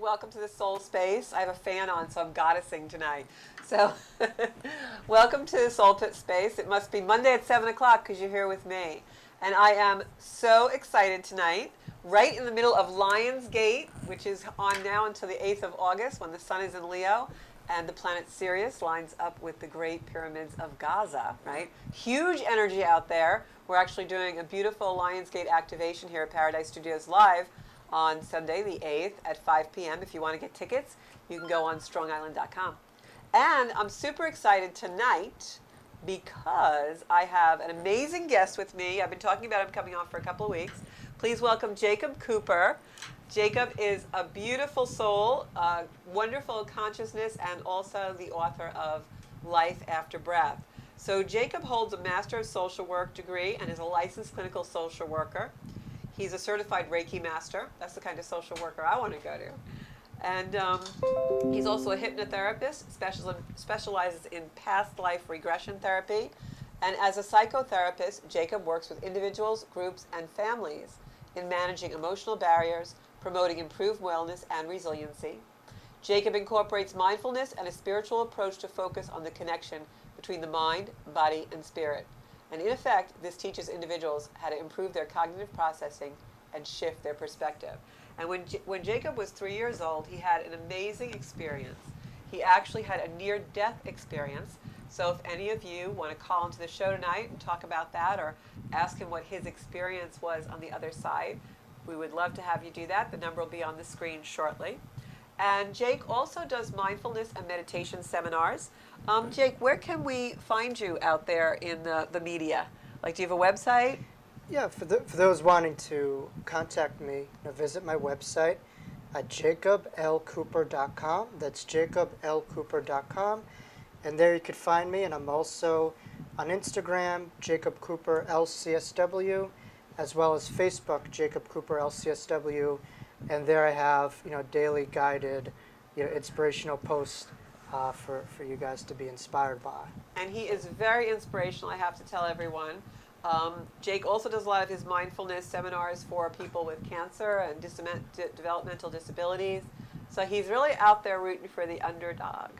Welcome to the Soul Space. I have a fan on, so I'm goddessing tonight. So, welcome to the Soul Pit Space. It must be Monday at 7 o'clock because you're here with me. And I am so excited tonight, right in the middle of Lionsgate, which is on now until the 8th of August when the sun is in Leo and the planet Sirius lines up with the Great Pyramids of Gaza, right? Huge energy out there. We're actually doing a beautiful Lionsgate activation here at Paradise Studios Live on Sunday, the 8th at 5 p.m. If you want to get tickets, you can go on strongisland.com. And I'm super excited tonight because I have an amazing guest with me. I've been talking about him coming on for a couple of weeks. Please welcome Jacob Cooper. Jacob is a beautiful soul, wonderful consciousness, and also the author of Life After Breath. So Jacob holds a Master of Social Work degree and is a licensed clinical social worker. He's a certified Reiki master. That's the kind of social worker I want to go to. And he's also a hypnotherapist, specializes in past life regression therapy. And as a psychotherapist, Jacob works with individuals, groups, and families in managing emotional barriers, promoting improved wellness and resiliency. Jacob incorporates mindfulness and a spiritual approach to focus on the connection between the mind, body, and spirit. And in effect, this teaches individuals how to improve their cognitive processing and shift their perspective. And when Jacob was 3 years old, he had an amazing experience. He actually had a near-death experience. So if any of you want to call into the show tonight and talk about that or ask him what his experience was on the other side, we would love to have you do that. The number will be on the screen shortly. And Jake also does mindfulness and meditation seminars. Jake, where can we find you out there in the media? Like, do you have a website? Yeah, for those wanting to contact me, visit my website at jacoblcooper.com. That's jacoblcooper.com. And there you could find me. And I'm also on Instagram, Jacob Cooper LCSW, as well as Facebook, Jacob Cooper LCSW. And there I have, daily guided, inspirational posts for you guys to be inspired by. And he is very inspirational, I have to tell everyone. Jake also does a lot of his mindfulness seminars for people with cancer and developmental disabilities. So he's really out there rooting for the underdog.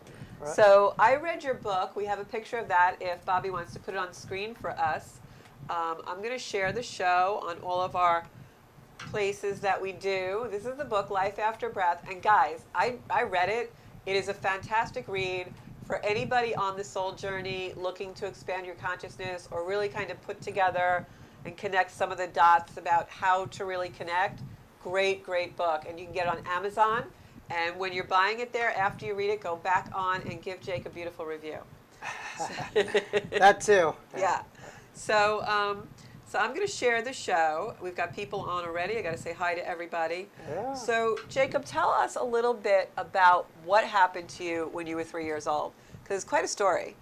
Right. So I read your book. We have a picture of that if Bobby wants to put it on screen for us. I'm going to share the show on all of our places that we do. This is the book, Life After Breath. And guys, I read it. It is a fantastic read for anybody on the soul journey looking to expand your consciousness or really kind of put together and connect some of the dots about how to really connect. Great, great book. And you can get it on Amazon. And when you're buying it there, after you read it, go back on and give Jake a beautiful review. That too. Yeah. So I'm going to share the show. We've got people on already. I got to say hi to everybody. Yeah. So, Jacob, tell us a little bit about what happened to you when you were 3 years old, because it's quite a story.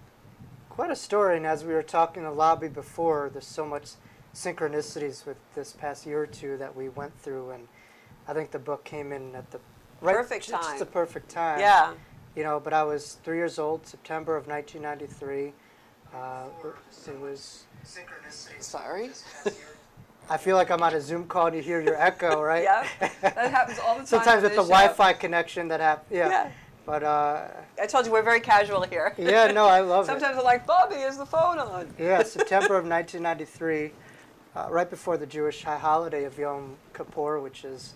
Quite a story, and as we were talking in the lobby before, there's so much synchronicities with this past year or two that we went through, and I think the book came in at the perfect time. Just the perfect time. Yeah. But I was 3 years old, September of 1993. It was... Sorry. I feel like I'm on a Zoom call and you hear your echo, right? Yeah, that happens all the time. Sometimes with the Wi-Fi connection that happens. Yeah. But I told you we're very casual here. Yeah, no, I love Sometimes I'm like, Bobby, is the phone on? Yeah, September of 1993, right before the Jewish high holiday of Yom Kippur, which is,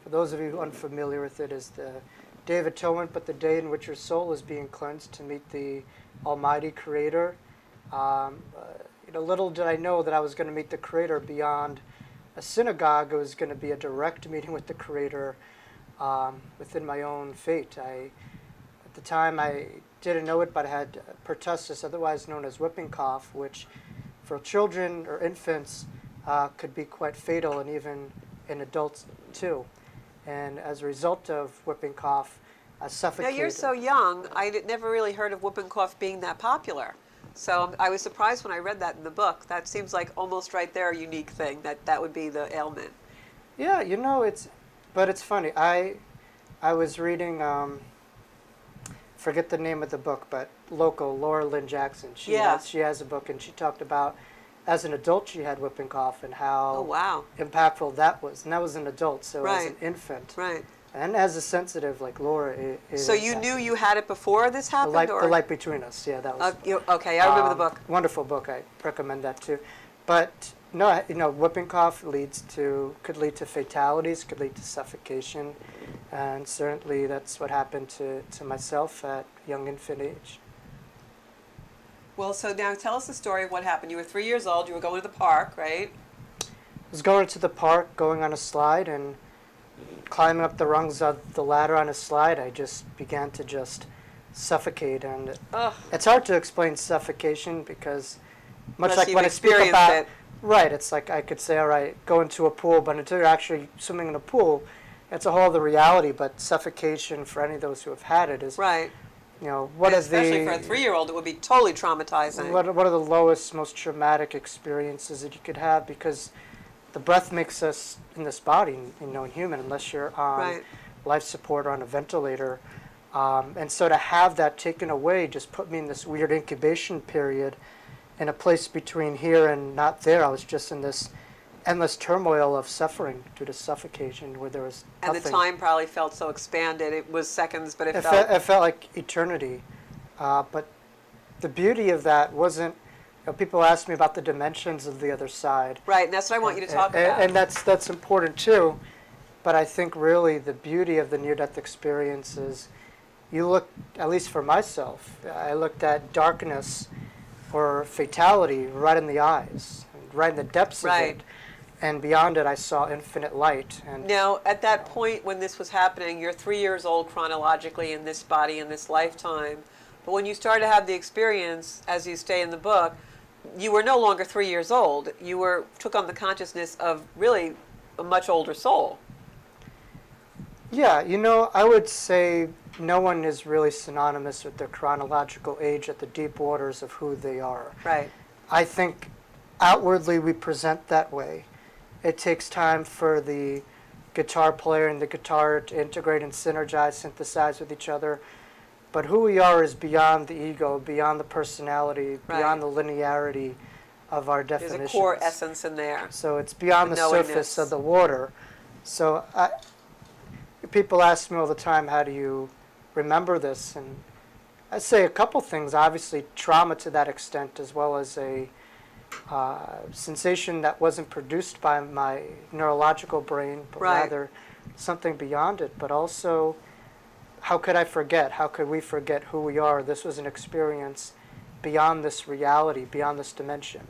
for those of you unfamiliar with it, is the Day of Atonement, but the day in which your soul is being cleansed to meet the Almighty Creator. Little did I know that I was going to meet the Creator beyond a synagogue. It was going to be a direct meeting with the Creator within my own fate. At the time, I didn't know it, but I had pertussis, otherwise known as whooping cough, which for children or infants could be quite fatal, and even in adults too. And as a result of whooping cough, I suffocated. Now, you're so young. I never really heard of whooping cough being that popular. So I was surprised when I read that in the book. That seems like almost right there a unique thing, that would be the ailment. Yeah, but it's funny. I was reading, forget the name of the book, but local, Laura Lynn Jackson. She has a book, and she talked about, as an adult, she had whooping cough and how impactful that was. And that was an adult, so as an infant. Right. and as a sensitive like Laura is. So you knew you had it before this happened, the light between us. Yeah, that was. Okay, I remember the book. Wonderful book. I recommend that too. But no, whooping cough could lead to fatalities, could lead to suffocation, and certainly that's what happened to myself at young infant age. Well, so now tell us the story of what happened. You were 3 years old. You were going to the park, right? I was going to the park, going on a slide, and climbing up the rungs of the ladder on a slide, I just began to just suffocate. And Ugh. it's hard to explain suffocation because much Unless like you've when I speak experienced about it. right, it's like I could say, all right, go into a pool, but until you're actually swimming in a pool, it's a whole other reality. But suffocation, for any of those who have had it, is Right. What And are especially for a 3-year-old, it would be totally traumatizing. what are the lowest, most traumatic experiences that you could have? Because the breath makes us in this body, human, unless you're on Right. life support or on a ventilator. And so to have that taken away just put me in this weird incubation period in a place between here and not there. I was just in this endless turmoil of suffering due to suffocation where there was And nothing. the time probably felt so expanded. It was seconds, but it It felt like eternity. But the beauty of that wasn't, people ask me about the dimensions of the other side. Right, and that's what I want you to talk about. And that's important too. But I think really the beauty of the near-death experience is you look, at least for myself, I looked at darkness or fatality right in the eyes, right in the depths of Right. it. And beyond it, I saw infinite light. And Now, at that point when this was happening, you're 3 years old chronologically in this body, in this lifetime. But when you started to have the experience, as you say in the book, you were no longer 3 years old. You took on the consciousness of really a much older soul. yeah, I would say no one is really synonymous with their chronological age at the deep waters of who they are. Right. I think outwardly we present that way. It takes time for the guitar player and the guitar to integrate and synergize, synthesize with each other. But who we are is beyond the ego, beyond the personality, Right. beyond the linearity of our There's definitions. a core essence in there. So it's beyond the knowingness. surface of the water. So people ask me all the time, how do you remember this? And I say a couple things. Obviously, trauma to that extent, as well as a sensation that wasn't produced by my neurological brain, but Right. rather something beyond it. But also, how could I forget? How could we forget who we are? This was an experience beyond this reality, beyond this dimension.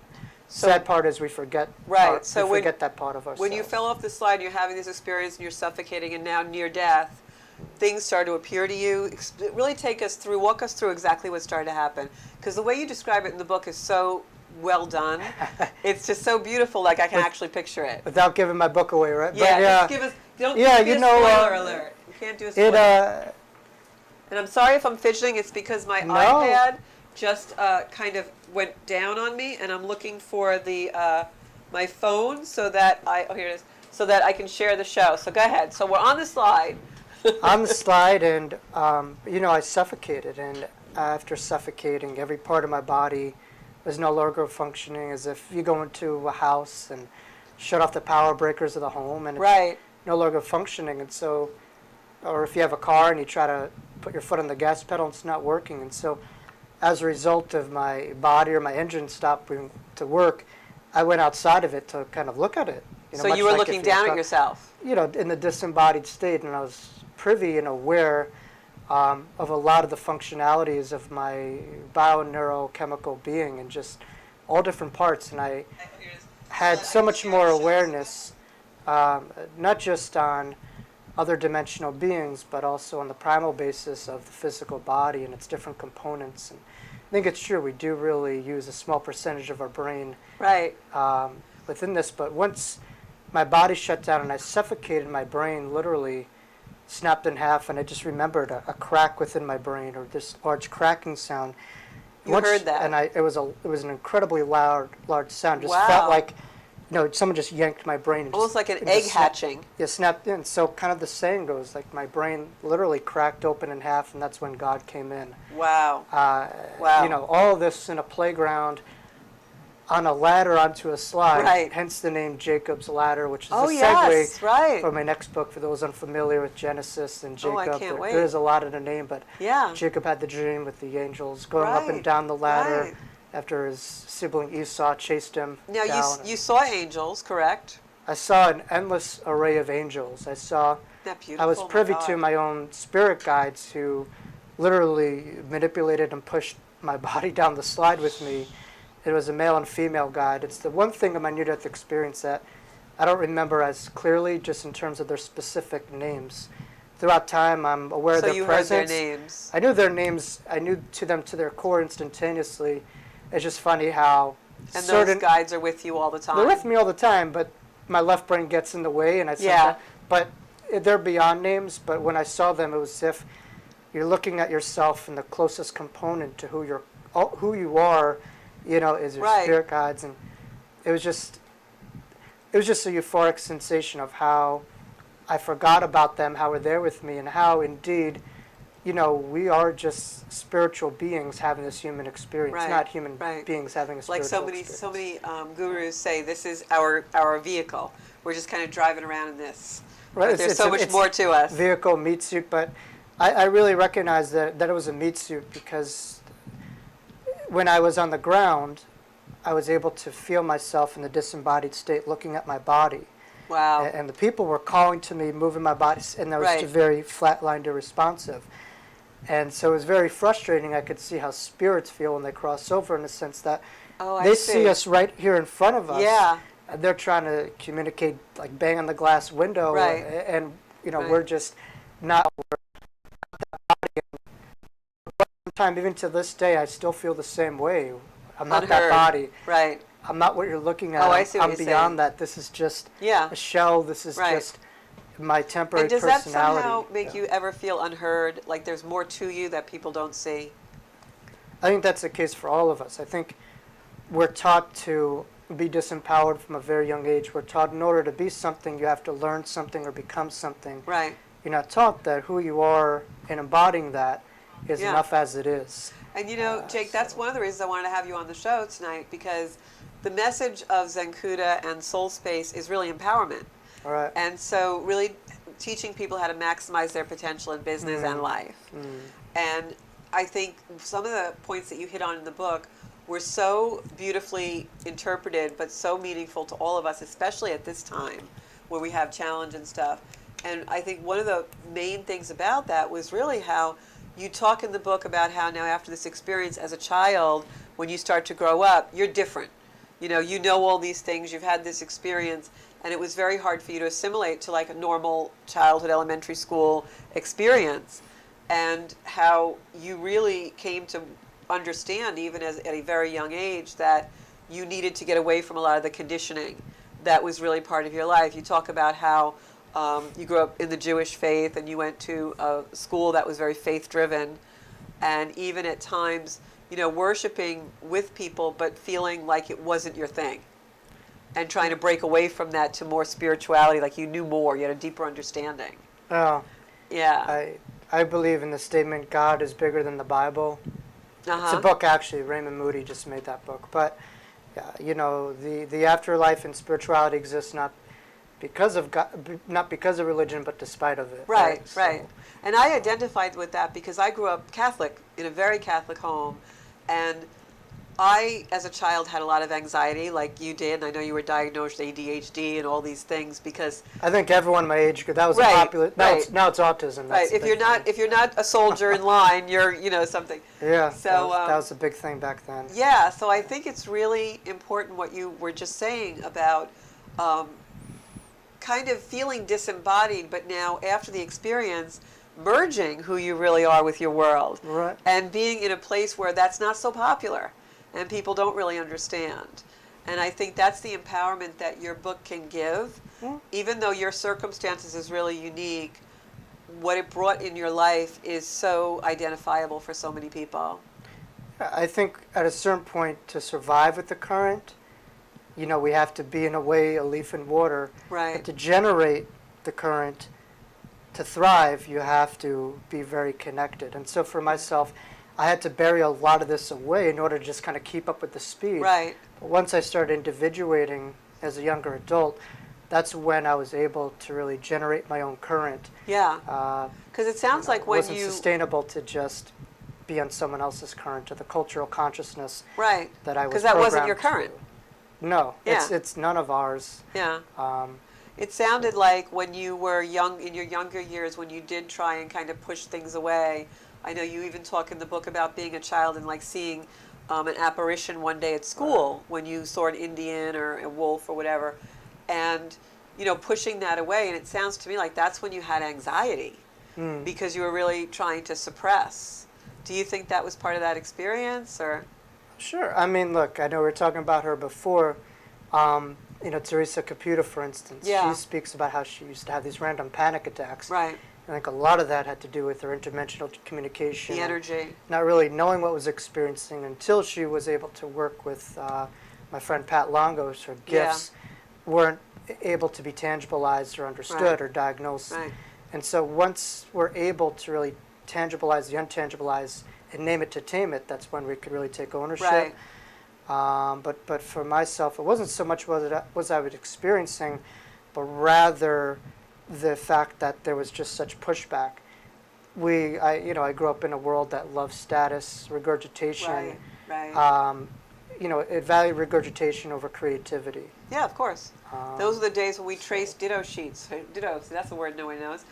So- Sad part is we forget. Right, so we forget that part of ourselves. When you fell off the slide, you're having this experience and you're suffocating and now near death, things start to appear to you. Really walk us through exactly what started to happen. Because the way you describe it in the book is so well done. It's just so beautiful, like I can actually picture it. Without giving my book away, right? Yeah, But, just give us, don't Yeah, be you a know, spoiler alert. You can't do a spoiler. it. And I'm sorry if I'm fidgeting, it's because my No. iPad just kind of went down on me, and I'm looking for the my phone so that here it is, so that I can share the show. So go ahead. So we're on the slide. On the slide, and I suffocated, and after suffocating, every part of my body was no longer functioning. As if you go into a house and shut off the power breakers of the home, and it's Right. no longer functioning. And so, or if you have a car and you try to put your foot on the gas pedal, it's not working. And so, as a result of my body or my engine stopping to work, I went outside of it to kind of look at it. So much you were like looking if down you're at yourself. in the disembodied state, and I was privy and aware of a lot of the functionalities of my bio-neurochemical being and just all different parts. And I had so much more awareness, not just on other dimensional beings, but also on the primal basis of the physical body and its different components. And I think it's true, we do really use a small percentage of our brain Right. within this, but once my body shut down and I suffocated, my brain literally snapped in half, and I just remembered a crack within my brain, or this large cracking sound. You heard that. And it was an incredibly large sound. Just Wow. felt like, someone just yanked my brain. And Almost just, like an it egg just snapped- hatching. Yeah, snapped in. So kind of the saying goes, like my brain literally cracked open in half, and that's when God came in. Wow. Wow. Wow. All of this in a playground. on a ladder onto a slide, Right. hence the name Jacob's Ladder, which is Oh, a yes, segue right. for my next book for those unfamiliar with Genesis and Oh, I Jacob. can't There wait. is a lot in the name, but Yeah. Jacob had the dream with the angels going up and Right. down the ladder Right. after his sibling Esau chased him Now, down. you saw angels, correct? I saw an endless array of angels. Isn't that beautiful? I was Oh, my privy God. to my own spirit guides who literally manipulated and pushed my body down the slide with me. It was a male and female guide. It's the one thing in my near-death experience that I don't remember as clearly, just in terms of their specific names. Throughout time, I'm aware of So their you heard their presence. names. I knew their names. I knew to them to their core instantaneously. It's just funny how And certain those guides are with you all the time. they're with me all the time, but my left brain gets in the way, and I Yeah. sometimes. But they're beyond names. But when I saw them, it was as if you're looking at yourself, and the closest component to who you are, is your Right. spirit guides, and it was just a euphoric sensation of how I forgot about them, how we're there with me, and how indeed, we are just spiritual beings having this human experience, Right, not human right. beings having a Like spiritual so experience. many gurus say, this is our vehicle. We're just kind of driving around in this. Right, But there's so much it's more to us. vehicle, meat suit, but I really recognized that it was a meat suit because when I was on the ground, I was able to feel myself in the disembodied state looking at my body. Wow. And the people were calling to me, moving my body, and I was Right. just very flatlined, irresponsive. And so it was very frustrating. I could see how spirits feel when they cross over in the sense that Oh, I they see. see us right here in front of us. Yeah. And they're trying to communicate, like bang on the glass window. Right. And, Right. we're just not. Time, even to this day, I still feel the same way. I'm not that Unheard. body. Right. I'm not what you're looking at. Oh, I see what I'm you're beyond saying. that. This is just Yeah. a shell. This is Right. just my temporary And does that personality. somehow make Yeah. you ever feel unheard? Like there's more to you that people don't see? I think that's the case for all of us. I think we're taught to be disempowered from a very young age. We're taught in order to be something, you have to learn something or become something. Right. You're not taught that who you are and embodying that is Yeah. enough as it is. And Jake, that's one of the reasons I wanted to have you on the show tonight, because the message of Zenkuda and Soul Space is really empowerment. All right. And so really teaching people how to maximize their potential in business and life. And I think some of the points that you hit on in the book were so beautifully interpreted, but so meaningful to all of us, especially at this time where we have challenge and stuff. And I think one of the main things about that was really how you talk in the book about how now after this experience as a child, when you start to grow up, you're different. You know all these things, you've had this experience, and it was very hard for you to assimilate to like a normal childhood, elementary school experience, and how you really came to understand, even at a very young age, that you needed to get away from a lot of the conditioning that was really part of your life. You talk about how you grew up in the Jewish faith and you went to a school that was very faith-driven, and even at times, worshiping with people but feeling like it wasn't your thing, and trying to break away from that to more spirituality, like you knew more, you had a deeper understanding. Oh, Yeah. I believe in the statement, God is bigger than the Bible. It's a Uh-huh. book, actually. Raymond Moody just made that book. But, the afterlife and spirituality exists not because of God, not because of religion, but despite of it. Right, So- right. And I identified with that because I grew up Catholic, in a very Catholic home, and I, as a child, had a lot of anxiety, like you did. And I know you were diagnosed with ADHD and all these things because, I think everyone my age group, that was Right, a popular, right. now it's autism. right? That's the If you're big not thing. if you're not a soldier in line, you're something. Yeah, So, that was a big thing back then. Yeah, so I think it's really important what you were just saying about kind of feeling disembodied, but now after the experience, merging who you really are with your world. Right. And being in a place where that's not so popular and people don't really understand. And I think that's the empowerment that your book can give. Even though your circumstances is really unique, what it brought in your life is so identifiable for so many people. I think at a certain point, to survive with the current, we have to be, in a way, a leaf in water. Right. But to generate the current, to thrive, you have to be very connected. And so for myself, I had to bury a lot of this away in order to just kind of keep up with the speed. Right. But once I started individuating as a younger adult, that's when I was able to really generate my own current. Yeah. Because it sounds like It when wasn't you sustainable to just be on someone else's current or the cultural consciousness right that I was because that wasn't your programmed current. to. No, Yeah. it's none of ours. Yeah. Um, It sounded like when you were young, in your younger years, when you did try and kind of push things away. I know you even talk in the book about being a child and like seeing an apparition one day at school when you saw an Indian or a wolf or whatever, and pushing that away. And it sounds to me like that's when you had anxiety because you were really trying to suppress. Do you think that was part of that experience, or? Sure. I mean, look, I know we were talking about her before. Teresa Caputa, for instance, Yeah. she speaks about how she used to have these random panic attacks. Right. I think a lot of that had to do with her interdimensional communication. The energy. Not really knowing what was experiencing until she was able to work with my friend Pat Longos. Her gifts weren't able to be tangibilized or understood Right. or diagnosed. Right. And so once we're able to really tangibilize the untangibilized and name it to tame it, that's when we could really take ownership. Right. But for myself, it wasn't so much what I was experiencing, but rather the fact that there was just such pushback. I grew up in a world that loved status, regurgitation. Right. It valued regurgitation over creativity. Yeah, of course. Those are the days when we traced ditto sheets. Ditto, see, that's a word no one knows.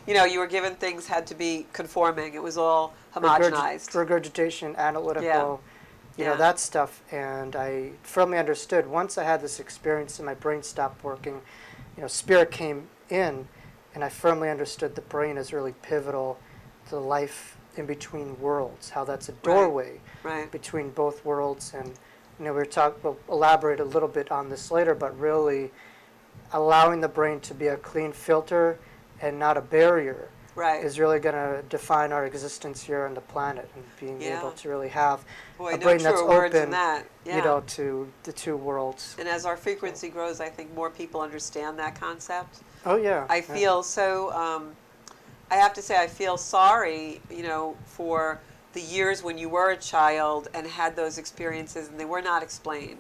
You were given things had to be conforming. It was all homogenized. Regurgitation, analytical, that stuff. And I firmly understood once I had this experience and my brain stopped working, spirit came in, and I firmly understood the brain is really pivotal to life in between worlds, how that's a doorway between both worlds. And we'll elaborate a little bit on this later, but really allowing the brain to be a clean filter and not a barrier is really going to define our existence here on the planet, and being able to really have a brain that's open to the two worlds. And as our frequency grows, I think more people understand that concept. Oh yeah. I feel so I have to say I feel sorry, for the years when you were a child and had those experiences and they were not explained.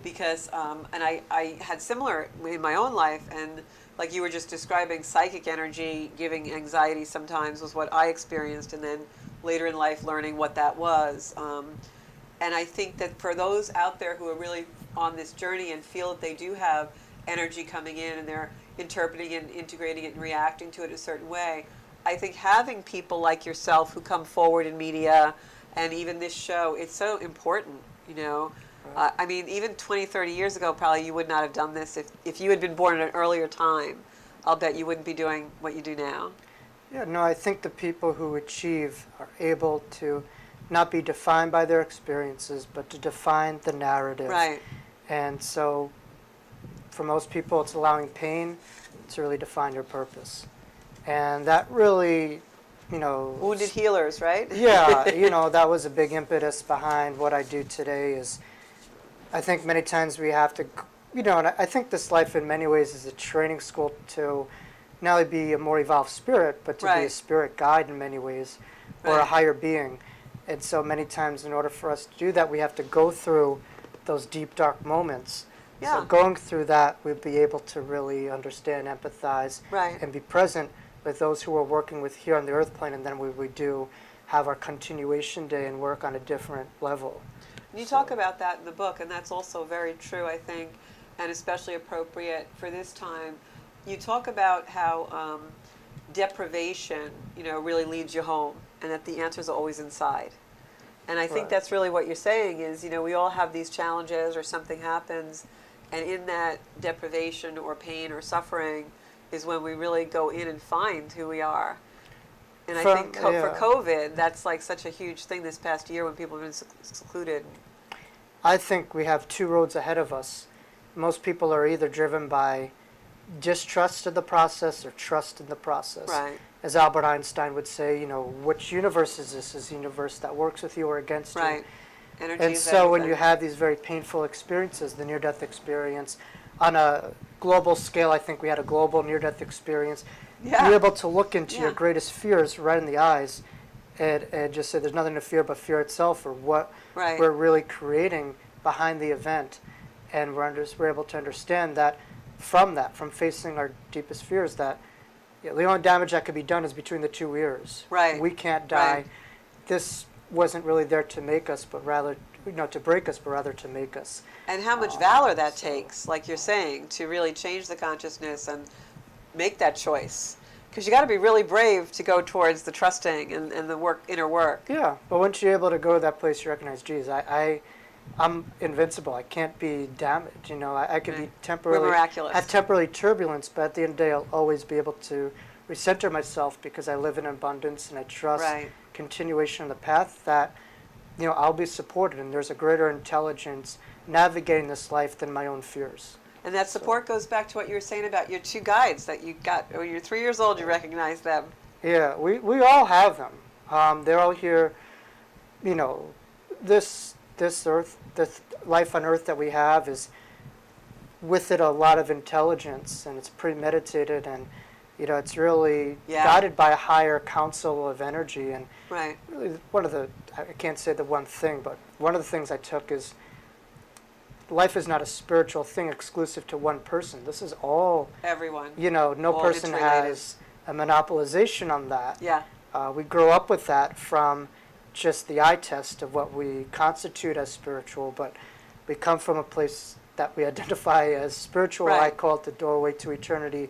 Because and I had similar in my own life, and like you were just describing, psychic energy giving anxiety sometimes was what I experienced, and then later in life learning what that was. And I think that for those out there who are really on this journey and feel that they do have energy coming in and they're interpreting and integrating it and reacting to it a certain way, I think having people like yourself who come forward in media and even this show, it's so important, I mean, even 20, 30 years ago, probably you would not have done this. If you had been born at an earlier time, I'll bet you wouldn't be doing what you do now. Yeah, no, I think the people who achieve are able to not be defined by their experiences, but to define the narrative. Right. And so for most people, it's allowing pain to really define your purpose. And that really, Wounded healers, right? Yeah, that was a big impetus behind what I do today. Is I think many times we have to, and I think this life in many ways is a training school to not only be a more evolved spirit, but to be a spirit guide in many ways, or a higher being. And so many times in order for us to do that, we have to go through those deep, dark moments. Yeah. So going through that, we'll be able to really understand, empathize, and be present with those who we're working with here on the earth plane, and then we do have our continuation day and work on a different level. You talk about that in the book, and that's also very true, I think, and especially appropriate for this time. You talk about how deprivation, really leads you home, and that the answers are always inside. And I think that's really what you're saying is, we all have these challenges or something happens, and in that deprivation or pain or suffering is when we really go in and find who we are. And I think for COVID, that's like such a huge thing this past year when people have been secluded. I think we have two roads ahead of us. Most people are either driven by distrust of the process or trust in the process. Right. As Albert Einstein would say, which universe is this? Is the universe that works with you or against you? Right. Energy And is so when everything. you have these very painful experiences, the near-death experience, on a global scale, I think we had a global near-death experience. Yeah. You're able to look into your Yeah. greatest fears right in the eyes and just say there's nothing to fear but fear itself, or what Right. we're really creating behind the event. And we're able to understand that, from facing our deepest fears, that the only damage that could be done is between the two ears. Right. We can't die. Right. This wasn't really there to make us, but rather, to break us, but rather to make us. And how much valor that takes, like you're saying, to really change the consciousness and make that choice. Because you got to be really brave to go towards the trusting and the inner work. Yeah, but once you're able to go to that place, you recognize, geez, I'm invincible. I can't be damaged. I could be temporarily, We're miraculous. have temporary turbulence, but at the end of the day, I'll always be able to recenter myself because I live in abundance and I trust Right. continuation on the path that, I'll be supported, and there's a greater intelligence navigating this life than my own fears. And that support goes back to what you were saying about your two guides that you got when you're 3 years old. You recognize them. Yeah, we all have them. They're all here. This earth, this life on earth that we have is with it a lot of intelligence, and it's premeditated, and it's really guided by a higher council of energy. And Right. really, I can't say the one thing, but one of the things I took is life is not a spiritual thing exclusive to one person. This is all, Everyone. no All person interrelated. has a monopolization on that. Yeah. We grow up with that from just the eye test of what we constitute as spiritual, but we come from a place that we identify as spiritual. I Right. call it the doorway to eternity,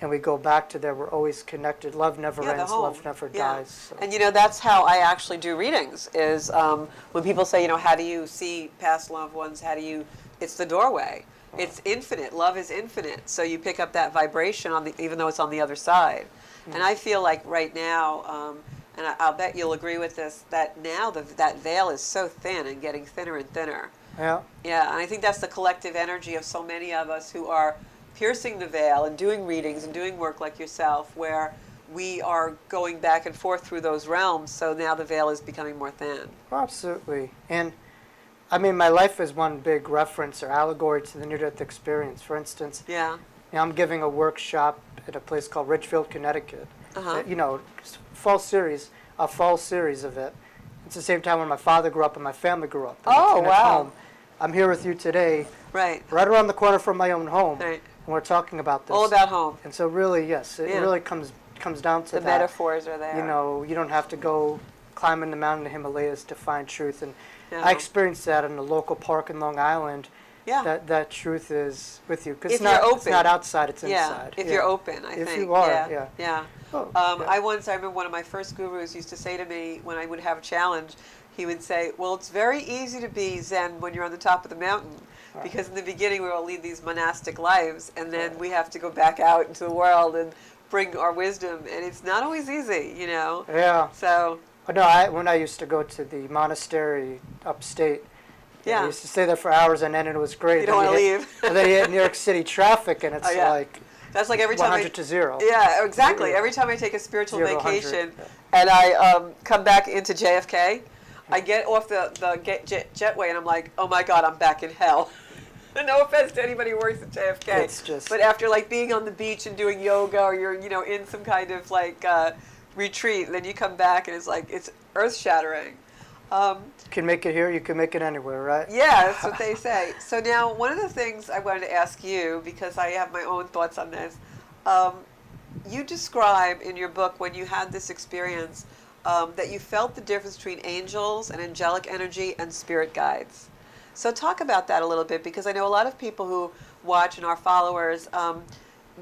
and we go back to there. We're always connected. Love never Yeah, the ends. home. Love never Yeah. dies. So. And that's how I actually do readings. Is when people say, how do you see past loved ones? It's the doorway. It's infinite. Love is infinite. So you pick up that vibration even though it's on the other side. And I feel like right now, and I'll bet you'll agree with this, that now that veil is so thin and getting thinner and thinner. Yeah. Yeah, and I think that's the collective energy of so many of us who are piercing the veil and doing readings and doing work like yourself, where we are going back and forth through those realms. So now the veil is becoming more thin. Absolutely. And my life is one big reference or allegory to the near-death experience. For instance, Yeah. I'm giving a workshop at a place called Ridgefield, Connecticut. Uh-huh. Fall series of it. It's the same time when my father grew up and my family grew up. Oh, And at wow. home. I'm here with you today, Right. right around the corner from my own home, Right. and we're talking about this. All about home. And so really, yes, it Yeah. really comes down to The that. metaphors are there. You don't have to go climbing the mountain of the Himalayas to find truth. And No. I experienced that in a local park in Long Island. Yeah. That truth is with you. 'Cause If it's you're not, It's open. not outside, it's Yeah. inside. If Yeah. you're open, I If think. you are, Yeah. yeah. Yeah. Oh, I yeah. remember one of my first gurus used to say to me when I would have a challenge, he would say, well, it's very easy to be Zen when you're on the top of the mountain, because in the beginning we all lead these monastic lives, and then we have to go back out into the world and bring our wisdom, and it's not always easy, Yeah. So, But no, when I used to go to the monastery upstate, yeah. I used to stay there for hours and it was great. You don't Then want to hit- leave. And then you hit New York City traffic, and it's Oh, yeah. like That's like every time 100 to 0. Yeah, exactly. Zero. Every time I take a spiritual 0 to 100, vacation yeah. and I come back into JFK, I get off the jetway and I'm like, oh my God, I'm back in hell. No offense to anybody who works at JFK. It's just- But after being on the beach and doing yoga, or you're in some kind of retreat, and then you come back and it's earth shattering. You can make it here, you can make it anywhere, right? Yeah, that's what they say. So now, one of the things I wanted to ask you, because I have my own thoughts on this, you describe in your book when you had this experience that you felt the difference between angels and angelic energy and spirit guides. So talk about that a little bit, because I know a lot of people who watch and are followers,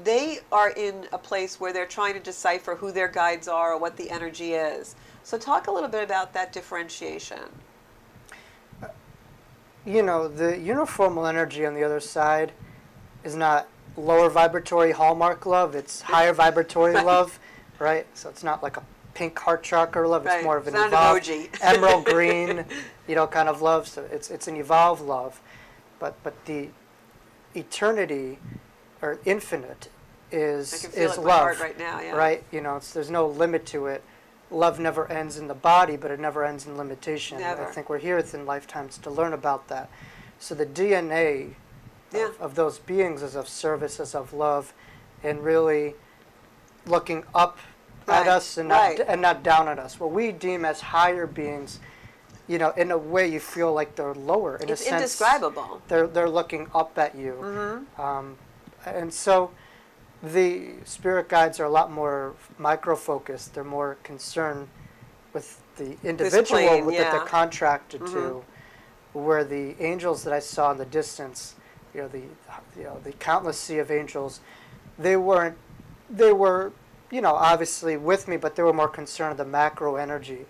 they are in a place where they're trying to decipher who their guides are or what the energy is. So talk a little bit about that differentiation. The uniformal energy on the other side is not lower vibratory hallmark love, it's higher vibratory love, right? So it's not like a pink heart chakra love, it's Right. more of an It's not an evolved emoji. emerald green, kind of love. So it's an evolved love. But the eternity or infinite I is can feel it in my love. heart right now, yeah. Right? There's no limit to it. Love never ends in the body, but it never ends in limitation. Never. I think we're here within lifetimes to learn about that. So the DNA Yeah. of those beings is of service, is of love, and really looking up at us and not down at us. What we deem as higher beings, in a way you feel like they're lower. In It's a sense, indescribable. They're looking up at you. And so the spirit guides are a lot more micro-focused. They're more concerned with the individual that they're contracted to, where the angels that I saw in the distance, the countless sea of angels, they were obviously with me, but they were more concerned with the macro energy.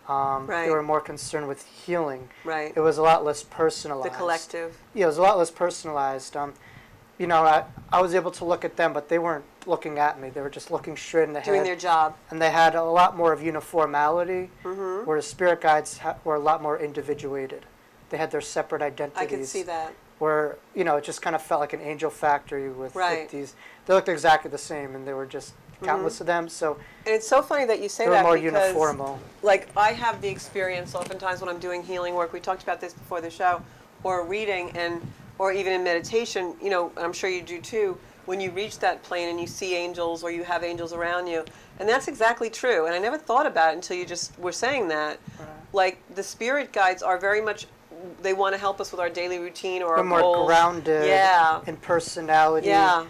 They were more concerned with healing. Right. It was a lot less personalized. The collective. Yeah, it was a lot less personalized. I was able to look at them, but they weren't looking at me. They were just looking straight in the head. Doing their job. And they had a lot more of uniformity, whereas spirit guides were a lot more individuated. They had their separate identities. I can see that. Where, it just kind of felt like an angel factory with these. They looked exactly the same, and there were just countless of them. So and it's so funny that you say they were that more because, uniformal. like, I have the experience oftentimes when I'm doing healing work. We talked about this before the show, or reading, or even in meditation. I'm sure you do too. When you reach that plane and you see angels, or you have angels around you, and that's exactly true. And I never thought about it until you just were saying that. Right. Like, the spirit guides are very much. They want to help us with our daily routine or our more goals. Grounded in personality. Yeah.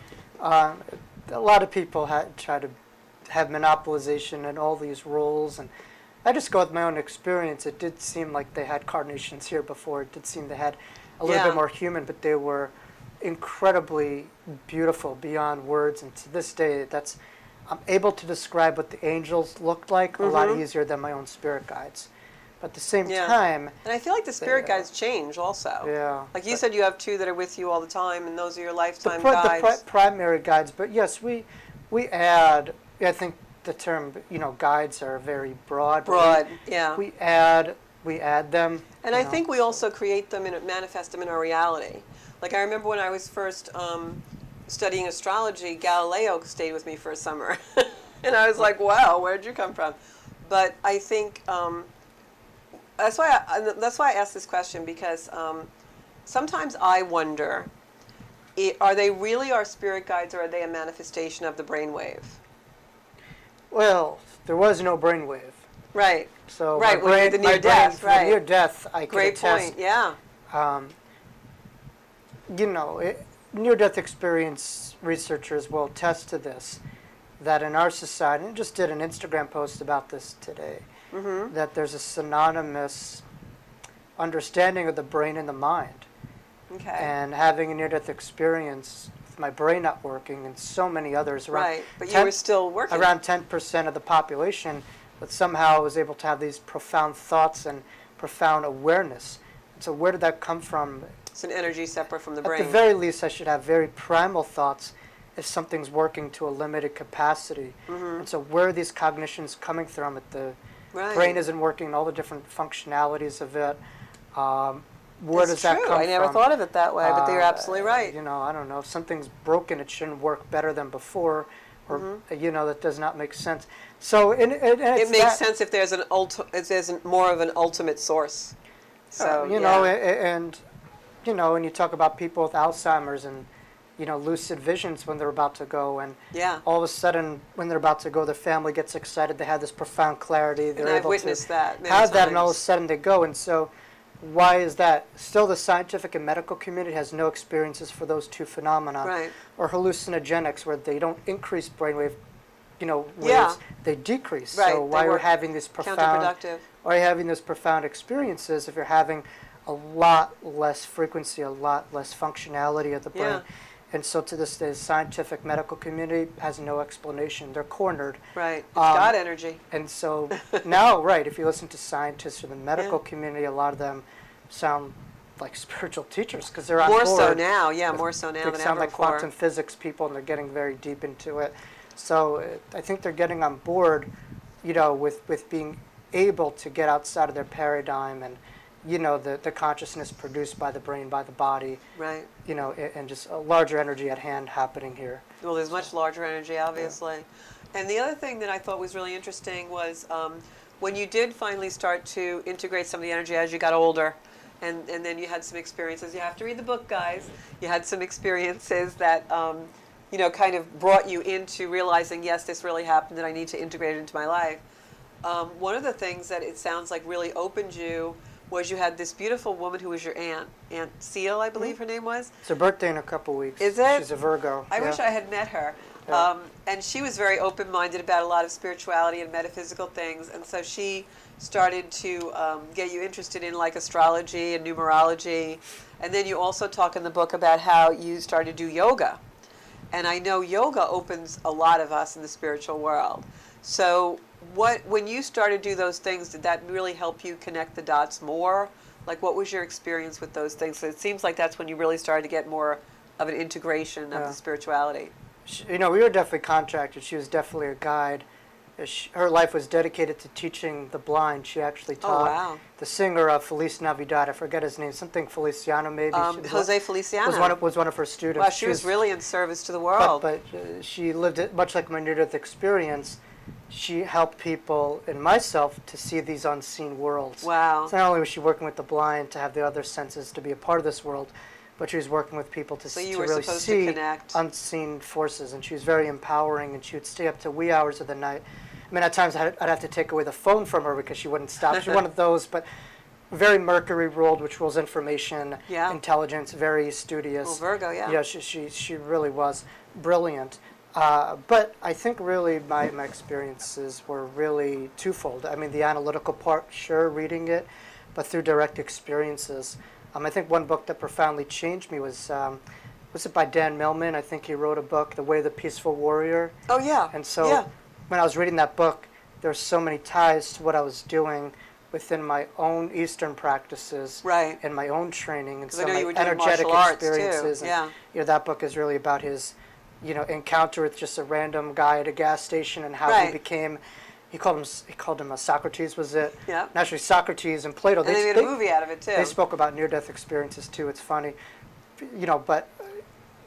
A lot of people try to have monopolization in all these roles, and I just go with my own experience. It did seem like they had carnations here before. It did seem they had a little bit more human, but they were incredibly beautiful beyond words. And to this day, I'm able to describe what the angels looked like a lot easier than my own spirit guides. But at the same time... And I feel like the spirit guides change also. Yeah. Like you said, you have two that are with you all the time, and those are your lifetime guides. The primary guides, but yes, we add, I think the term, guides are very broad. We add them. And I think we also create them and manifest them in our reality. Like, I remember when I was first studying astrology, Galileo stayed with me for a summer. And I was like, wow, where'd you come from? But I think... That's why I asked this question, because sometimes I wonder, are they really our spirit guides, or are they a manifestation of the brainwave? Well, there was no brainwave. Right. So right, when the near death, right. The near death, I could attest. Great point, yeah. Near-death experience researchers will attest to this, that in our society, and I just did an Instagram post about this today, that there's a synonymous understanding of the brain and the mind. Okay. And having a near-death experience with my brain not working and so many others. But you were still working. Around 10% of the population, but somehow was able to have these profound thoughts and profound awareness. So where did that come from? It's an energy separate from the brain. At the very least, I should have very primal thoughts if something's working to a limited capacity. And so where are these cognitions coming from? The brain isn't working, all the different functionalities of it. Where does that come from? I never thought of it that way, but you're absolutely right. I don't know. If something's broken, it shouldn't work better than before, or that does not make sense. So it makes sense if there's more of an ultimate source. So when you talk about people with Alzheimer's and lucid visions when they're about to go, and all of a sudden when they're about to go, their family gets excited. They have this profound clarity. They're able to have that, and all of a sudden they go. And so, why is that? Still, the scientific and medical community has no experiences for those two phenomena, or hallucinogenics, where they don't increase brainwave, waves. They decrease. So why are having these profound experiences if you're having a lot less frequency, a lot less functionality of the brain? Yeah. And so to this day, the scientific medical community has no explanation. They're cornered. Right. It's God energy. And so now, if you listen to scientists in the medical community, a lot of them sound like spiritual teachers because they're on board. More so now than ever before. They sound like quantum physics people, and they're getting very deep into it. So I think they're getting on board, with being able to get outside of their paradigm and, the consciousness produced by the brain, by the body. Right. And just a larger energy at hand happening here. Well, there's much larger energy, obviously. Yeah. And the other thing that I thought was really interesting was when you did finally start to integrate some of the energy as you got older, and then you had some experiences. You have to read the book, guys. You had some experiences that kind of brought you into realizing, yes, this really happened and I need to integrate it into my life. One of the things that it sounds like really opened you was you had this beautiful woman who was your aunt, Aunt Seal, I believe her name was. It's her birthday in a couple weeks. Is it? She's a Virgo. I wish I had met her. Yeah. And she was very open-minded about a lot of spirituality and metaphysical things, and so she started to get you interested in like astrology and numerology. And then you also talk in the book about how you started to do yoga. And I know yoga opens a lot of us in the spiritual world. So when you started to do those things, did that really help you connect the dots more? Like, what was your experience with those things? So it seems like that's when you really started to get more of an integration of the spirituality. We were definitely contracted. She was definitely a guide. Her life was dedicated to teaching the blind. She actually taught the singer of Feliz Navidad. I forget his name, something Feliciano maybe. Jose Feliciano. Was one of her students. Wow, she was really in service to the world. But she lived it, much like my near-death experience. She helped people and myself to see these unseen worlds. Wow. So not only was she working with the blind to have the other senses to be a part of this world, but she was working with people to really see unseen forces. And she was very empowering, and she would stay up to wee hours of the night. I mean, at times I'd have to take away the phone from her because she wouldn't stop. She's one of those, but very Mercury ruled, which rules information, intelligence, very studious. Well, Virgo, yeah. Yeah, she really was brilliant. But I think really my experiences were really twofold. I mean, the analytical part, sure, reading it, but through direct experiences. I think one book that profoundly changed me was it by Dan Millman? I think he wrote a book, The Way of the Peaceful Warrior. Oh, yeah. And so when I was reading that book, there were so many ties to what I was doing within my own Eastern practices and my own training and some of my energetic experiences. And, that book is really about his encounter with just a random guy at a gas station and how he became. He called him a Socrates, was it? Yeah. And actually, Socrates and Plato. And they made a movie out of it too. They spoke about near-death experiences too. It's funny, but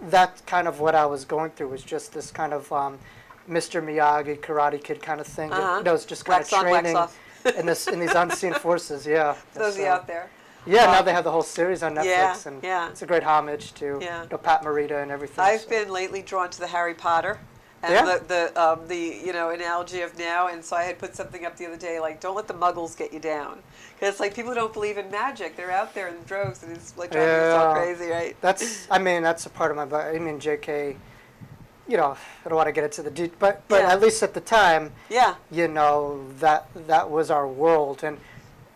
that's kind of what I was going through, was just this kind of Mr. Miyagi, Karate Kid kind of thing. It's just kind of training in these unseen forces. Yeah. Those of you out there. Yeah, now they have the whole series on Netflix, and it's a great homage to Pat Morita and everything. I've been lately drawn to the Harry Potter. And the analogy of now, and so I had put something up the other day, like, don't let the muggles get you down. Because it's like people who don't believe in magic, they're out there in droves, and it's like driving us all crazy, right? That's a part of my book. I mean, JK, I don't want to get into the deep, but at least at the time, that was our world. And,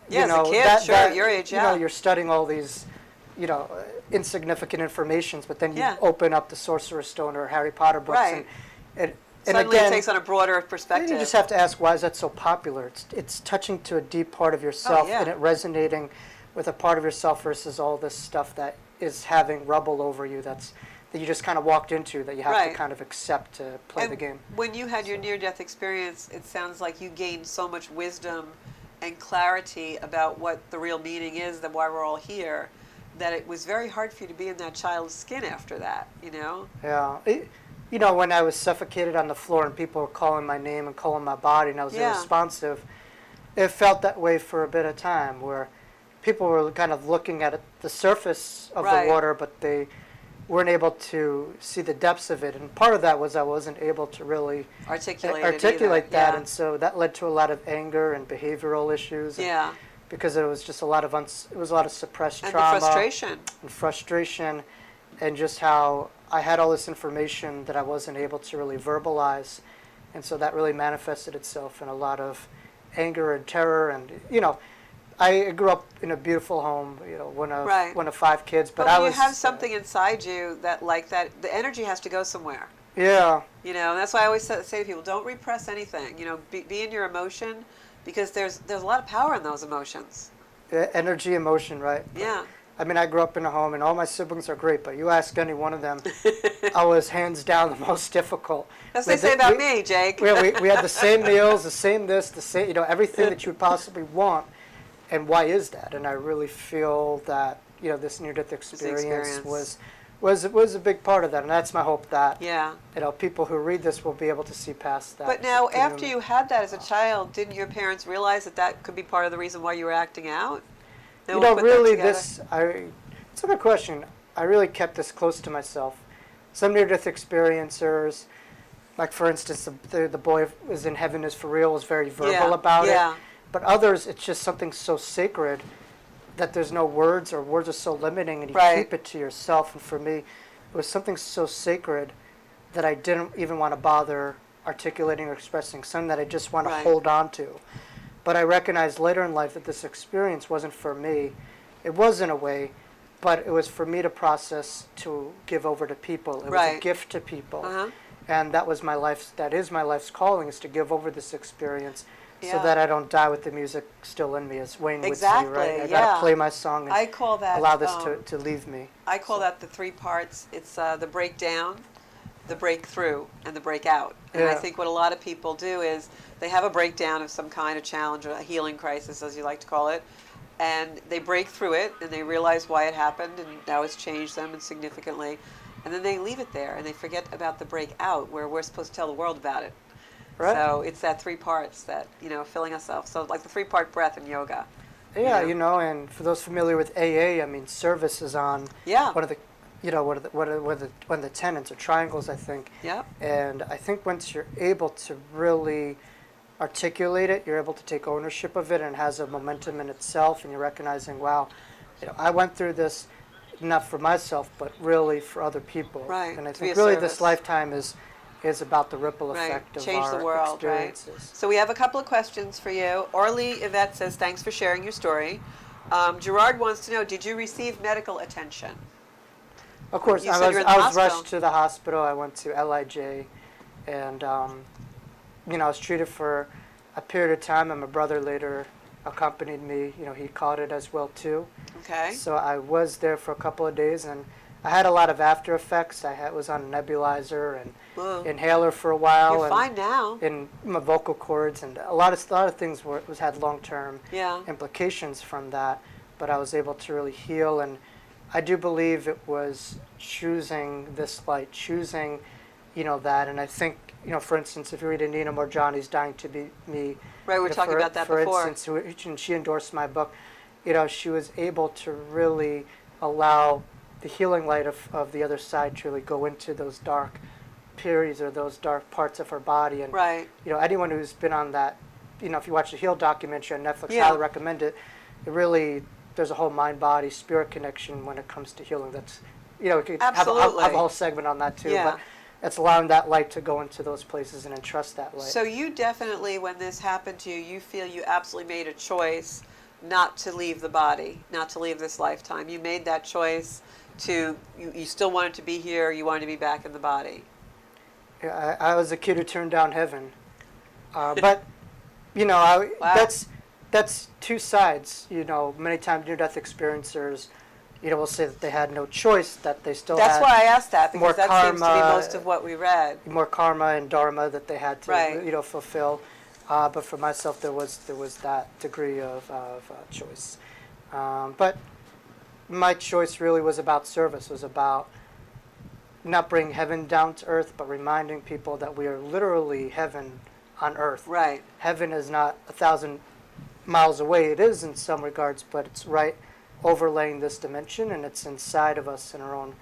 as a kid, at your age, you're studying all these, insignificant informations, but then you open up the Sorcerer's Stone or Harry Potter books, and suddenly again, it takes on a broader perspective. You just have to ask, why is that so popular? It's touching to a deep part of yourself, and it resonating with a part of yourself versus all this stuff that is having rubble over you that you just kind of walked into, that you have to kind of accept to play the game. When you had your near-death experience, it sounds like you gained so much wisdom and clarity about what the real meaning is, that why we're all here, that it was very hard for you to be in that child's skin after that, Yeah. When I was suffocated on the floor and people were calling my name and calling my body and I was irresponsive, it felt that way for a bit of time, where people were kind of looking at the surface of the water, but they weren't able to see the depths of it. And part of that was I wasn't able to really articulate that, and so that led to a lot of anger and behavioral issues. Because it was just a lot of suppressed trauma. And frustration. And just how I had all this information that I wasn't able to really verbalize. And so that really manifested itself in a lot of anger and terror. And, I grew up in a beautiful home, one of 5 kids. But when you have something inside you that, the energy has to go somewhere. Yeah. And that's why I always say to people, don't repress anything. Be in your emotion, because there's a lot of power in those emotions. Energy, emotion, right? Yeah. I mean, I grew up in a home, and all my siblings are great, but you ask any one of them, I was hands down the most difficult. That's what they say about me, Jake. we had the same meals, the same this, the same, everything that you would possibly want. And why is that? And I really feel that, this near-death experience was a big part of that. And that's my hope that, people who read this will be able to see past that. But now, after you had that as a child, didn't your parents realize that could be part of the reason why you were acting out? Really, it's a good question. I really kept this close to myself. some near-death experiencers, like for instance, the boy is in heaven is for real, was very verbal about it. But others, it's just something so sacred that there's no words, or words are so limiting, and you keep it to yourself. And for me, it was something so sacred that I didn't even want to bother articulating or expressing, something that I just want to hold on to. But I recognized later in life that this experience wasn't for me. It was in a way, but it was for me to process, to give over to people. It was a gift to people. And that is my life's calling, is to give over this experience so that I don't die with the music still in me, as Wayne would say, right? I got to play my song and I call that, allow this to leave me. I call that the 3 parts. It's the breakdown, the breakthrough, and the breakout. And I think what a lot of people do is they have a breakdown of some kind of challenge, or a healing crisis, as you like to call it, and they break through it, and they realize why it happened, and now it's changed them and significantly. And then they leave it there, and they forget about the breakout, where we're supposed to tell the world about it. Right. So it's that 3 parts that, filling ourselves. So like the 3-part breath in yoga. Yeah, and for those familiar with AA, I mean, service is on one of the, one of the tenets or triangles, I think. Yeah. And I think once you're able to really articulate it, you're able to take ownership of it, and it has a momentum in itself, and you're recognizing, wow, I went through this not for myself, but really for other people. Right. And I think really this lifetime is about the ripple effect of Change our the world, experiences. Right? So we have a couple of questions for you. Orly Yvette says, thanks for sharing your story. Gerard wants to know, did you receive medical attention? Of course. I was rushed to the hospital. I went to LIJ, and I was treated for a period of time, and my brother later accompanied me. He caught it as well too. Okay. So I was there for a couple of days, and I had a lot of after effects. Was on a nebulizer and inhaler for a while. You're fine now. In my vocal cords, and a lot of things had long-term implications from that. But I was able to really heal, and I do believe it was choosing this light, choosing, that. And I think, for instance, if you read Nina Morjani's Dying to Be Me. Right, we were talking about that before. For instance, and she endorsed my book. She was able to really allow the healing light of the other side to really go into those dark periods or those dark parts of her body. And anyone who's been on that, if you watch the Heal documentary on Netflix, I highly recommend it. It really, there's a whole mind, body, spirit connection when it comes to healing. That's, we could have a whole segment on that too. Yeah. But it's allowing that light to go into those places and entrust that light. So you definitely, when this happened to you, you feel you absolutely made a choice not to leave the body, not to leave this lifetime. You made that choice to, you still wanted to be here, you wanted to be back in the body. Yeah, I was a kid who turned down heaven. But, that's 2 sides. Many times near-death experiencers, will say that they had no choice, that they still had. That's why I asked that, because that karma, seems to be most of what we read. More karma and dharma that they had to, fulfill. But for myself, there was that degree of choice. But my choice really was about service, was about not bringing heaven down to earth, but reminding people that we are literally heaven on earth. Right. Heaven is not 1,000 miles away. It is in some regards, but it's right overlaying this dimension, and it's inside of us in our own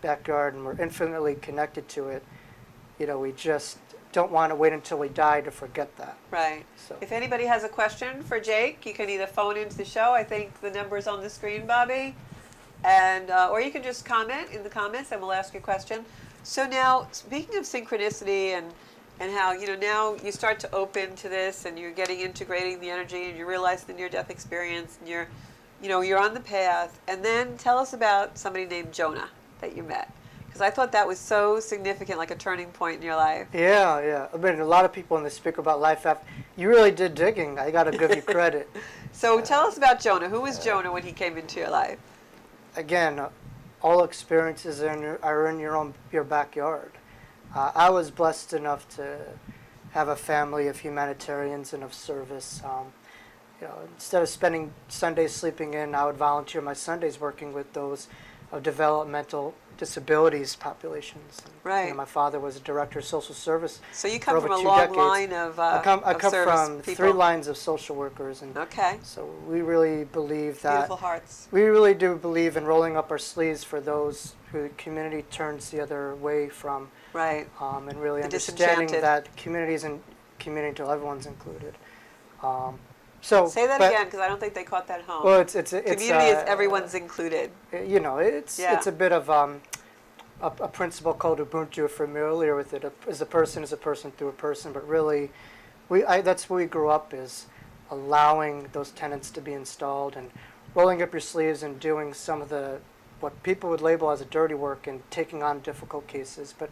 backyard, and we're infinitely connected to it. We just don't want to wait until we die to forget that. Right. So if anybody has a question for Jake, you can either phone into the show. I think the number's on the screen, Bobby. And or you can just comment in the comments and we'll ask your question. So now, speaking of synchronicity and how, now you start to open to this and you're integrating the energy and you realize the near-death experience and you're on the path. And then tell us about somebody named Jonah that you met. Because I thought that was so significant, like a turning point in your life. Yeah. I mean, a lot of people when they speak about life after, you really did digging. I got to give you credit. So tell us about Jonah. Who was Jonah when he came into your life? Again, all experiences are in your backyard. I was blessed enough to have a family of humanitarians and of service. Instead of spending Sundays sleeping in, I would volunteer my Sundays working with those of developmental disabilities populations. And, Right. my father was a director of social service So you for come over from a 2 long decades. line of I come service from people. 3 lines of social workers, and Okay. so we really believe that Beautiful hearts. we really do believe in rolling up our sleeves for those who the community turns the other way from, Right. and really The understanding disenchanted. that community isn't community until everyone's included. So Say that but, again, because I don't think they caught that home. Well, it's Community is everyone's included. it's a bit of a principle called Ubuntu, if you're familiar with it. As a person through a person, but really, that's where we grew up, is allowing those tenets to be installed and rolling up your sleeves and doing some of the what people would label as a dirty work and taking on difficult cases, but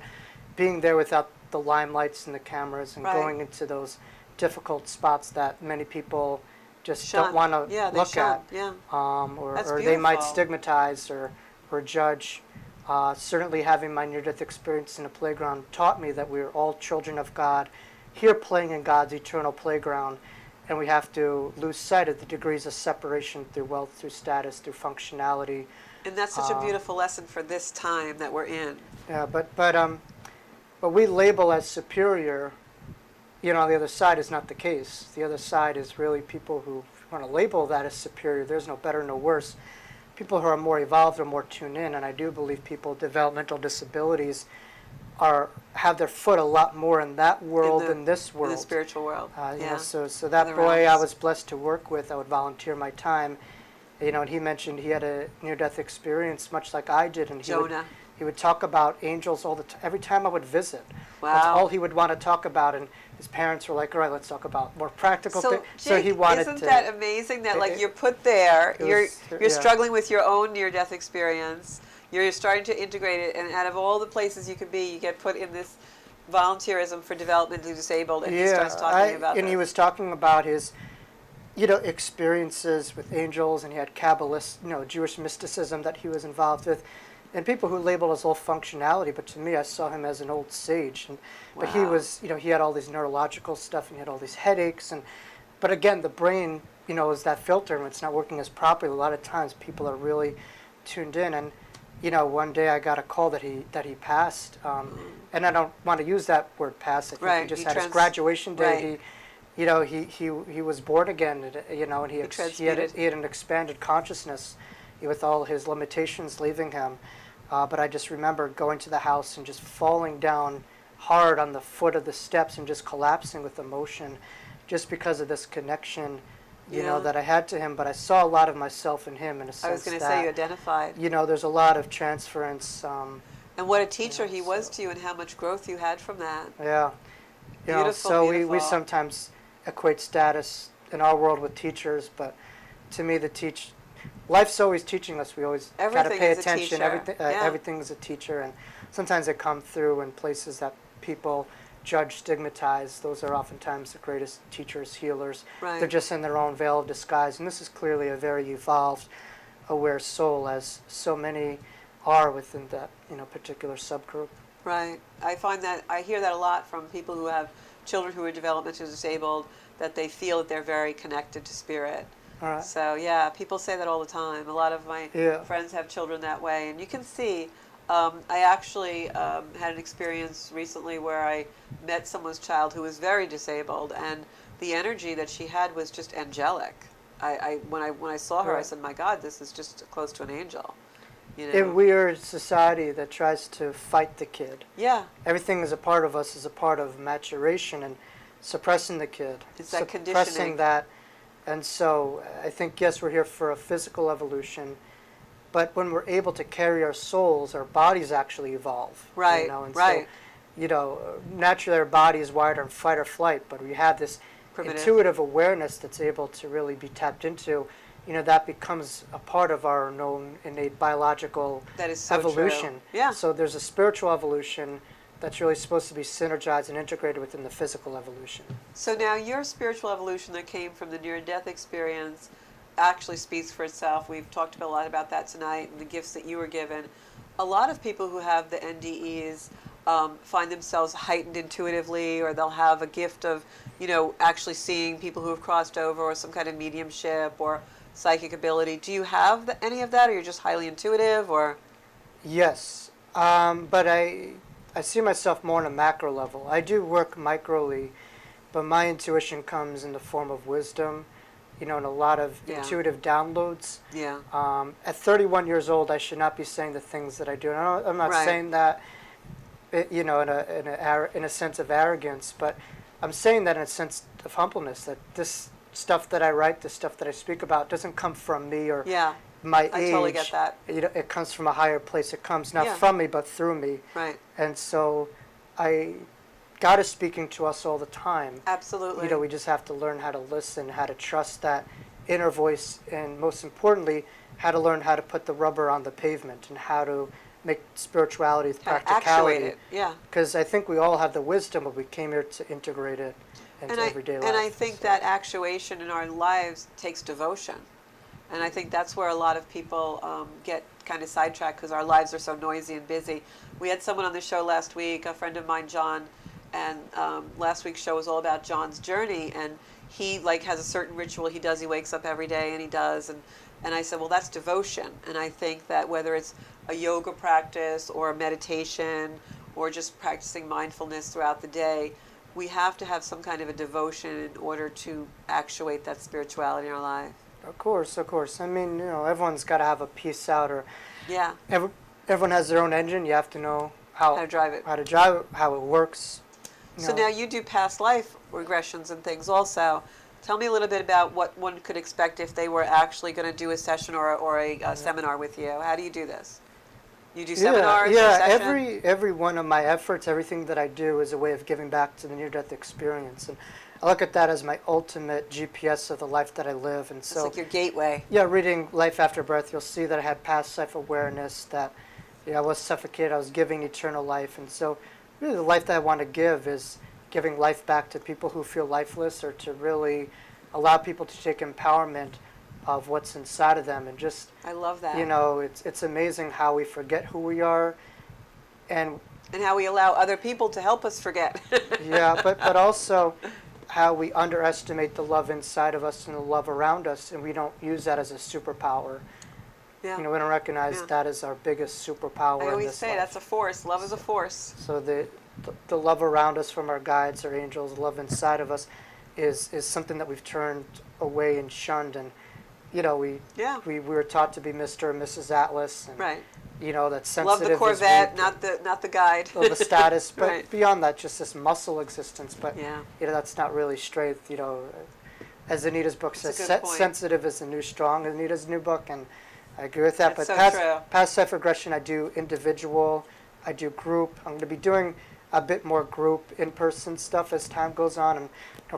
being there without the limelights and the cameras and Right. going into those difficult spots that many people just Shun. don't want to Yeah, they look shun. at, Yeah. or That's they might beautiful. stigmatize or judge. Certainly having my near-death experience in a playground taught me that we are all children of God, here playing in God's eternal playground, and we have to lose sight of the degrees of separation through wealth, through status, through functionality. And that's such a beautiful lesson for this time that we're in. Yeah, but we label as superior, on the other side is not the case. The other side is really people who want to label that as superior. There's no better, no worse. People who are more evolved are more tuned in, and I do believe people with developmental disabilities have their foot a lot more in that world than this world. In the spiritual world. Yeah. So that Other boy I realms. was blessed to work with, I would volunteer my time. And he mentioned he had a near-death experience, much like I did, and Jonah. he would talk about angels all the time. Every time I would visit, Wow. that's all he would want to talk about. And his parents were like, "All right, let's talk about more practical things." So he wanted isn't to. that amazing that you're put there, you're yeah. struggling with your own near-death experience, you're starting to integrate it, and out of all the places you could be, you get put in this volunteerism for developmentally disabled, and he starts talking about and this. he was talking about his experiences with angels, and he had Kabbalist, Jewish mysticism that he was involved with, and people who label as old functionality. But to me, I saw him as an old sage. But he Wow. was, he had all these neurological stuff, and he had all these headaches, but again, the brain, is that filter, and it's not working as properly. A lot of times, people are really tuned in, and one day I got a call that he passed, and I don't want to use that word pass. I think Right, he just he had his trans- graduation day. right. He was born again, and he had transmuted. an expanded consciousness, with all his limitations leaving him. But I just remember going to the house and just falling down hard on the foot of the steps and just collapsing with emotion, just because of this connection, Yeah. that I had to him. But I saw a lot of myself in him, in a sense I was going to that, say you identified. there's a lot of transference. And what a teacher he was so- to you, and how much growth you had from that. Yeah. Beautiful, So we beautiful. sometimes equate status in our world with teachers, but to me, life's always teaching us. We always got to Everything pay is a attention. teacher. Yeah. Everything is a teacher, and sometimes they come through in places that people judge, stigmatize. Those are oftentimes the greatest teachers, healers. Right. They're just in their own veil of disguise, and this is clearly a very evolved, aware soul, as so many are within that particular subgroup. Right. I hear that a lot from people who have children who are developmentally disabled, that they feel that they're very connected to spirit. All right. So yeah, people say that all the time. A lot of my Yeah. friends have children that way, and you can see. I actually had an experience recently where I met someone's child who was very disabled, and the energy that she had was just angelic. When I saw her, I Right. said, "My God, this is just close to an angel." And we are a society that tries to fight the kid. Yeah. Everything is a part of us, is a part of maturation and suppressing the kid. It's that suppressing conditioning. that. And so I think, yes, we're here for a physical evolution, but when we're able to carry our souls, our bodies actually evolve. Right, And right. So, naturally our body is wired on fight or flight, but we have this Primitive. intuitive awareness that's able to really be tapped into. That becomes a part of our known innate biological That is so evolution. true. Yeah. So there's a spiritual evolution that's really supposed to be synergized and integrated within the physical evolution. So now your spiritual evolution that came from the near-death experience actually speaks for itself. We've talked a lot about that tonight and the gifts that you were given. A lot of people who have the NDEs find themselves heightened intuitively, or they'll have a gift of, actually seeing people who have crossed over, or some kind of mediumship or psychic ability. Do you have any of that, or you're just highly intuitive, or? Yes, but I see myself more on a macro level. I do work microly, but my intuition comes in the form of wisdom, and a lot of Yeah. intuitive downloads. Yeah. At 31 years old, I should not be saying the things that I do. And I'm not Right. saying that, in a sense of arrogance, but I'm saying that in a sense of humbleness. That this stuff that I write, this stuff that I speak about, doesn't come from me or Yeah. my I age. totally get that. It comes from a higher place. It comes not Yeah. from me, but through me. Right. And so, God is speaking to us all the time. Absolutely. We just have to learn how to listen, how to trust that inner voice, and most importantly, how to learn how to put the rubber on the pavement and how to make spirituality with Kind of practicality. actuate it. Yeah. Because I think we all have the wisdom, but we came here to integrate it into everyday life. And I think that actuation in our lives takes devotion. And I think that's where a lot of people get kind of sidetracked because our lives are so noisy and busy. We had someone on the show last week, a friend of mine, John, and last week's show was all about John's journey. And he has a certain ritual he does. He wakes up every day and he does. And I said, well, that's devotion. And I think that whether it's a yoga practice or a meditation or just practicing mindfulness throughout the day, we have to have some kind of a devotion in order to actuate that spirituality in our life. Of course, of course. I mean, everyone's got to have a piece out, or Yeah. everyone has their own engine. You have to know How to drive it. how it works. So now you do past life regressions and things also. Tell me a little bit about what one could expect if they were actually going to do a session or a seminar with you. How do you do this? You do seminars or session? Every one of my efforts, everything that I do is a way of giving back to the near-death experience. And I look at that as my ultimate GPS of the life that I live. And so, it's like your gateway. yeah, reading Life After Breath, you'll see that I had past life awareness, that I was suffocated, I was giving eternal life. And so really the life that I want to give is giving life back to people who feel lifeless, or to really allow people to take empowerment of what's inside of them. And just, I love that. it's amazing how we forget who we are, and how we allow other people to help us forget. yeah, but also how we underestimate the love inside of us and the love around us, and we don't use that as a superpower. Yeah. We don't recognize that as our biggest superpower. I in always this say life. that's a force. Love is a force. So the love around us from our guides, our angels, the love inside of us is something that we've turned away and shunned. And we were taught to be Mr. and Mrs. Atlas, and Right. That sensitive. Love the Corvette, not the guide. Well, the status, but Right. beyond that, just this muscle existence. But Yeah. that's not really straight. As Anita's book says, a good point. sensitive is the new strong. Anita's new book, and I agree with that. That's But so true. past life regression, I do individual, I do group. I'm going to be doing a bit more group in-person stuff as time goes on, and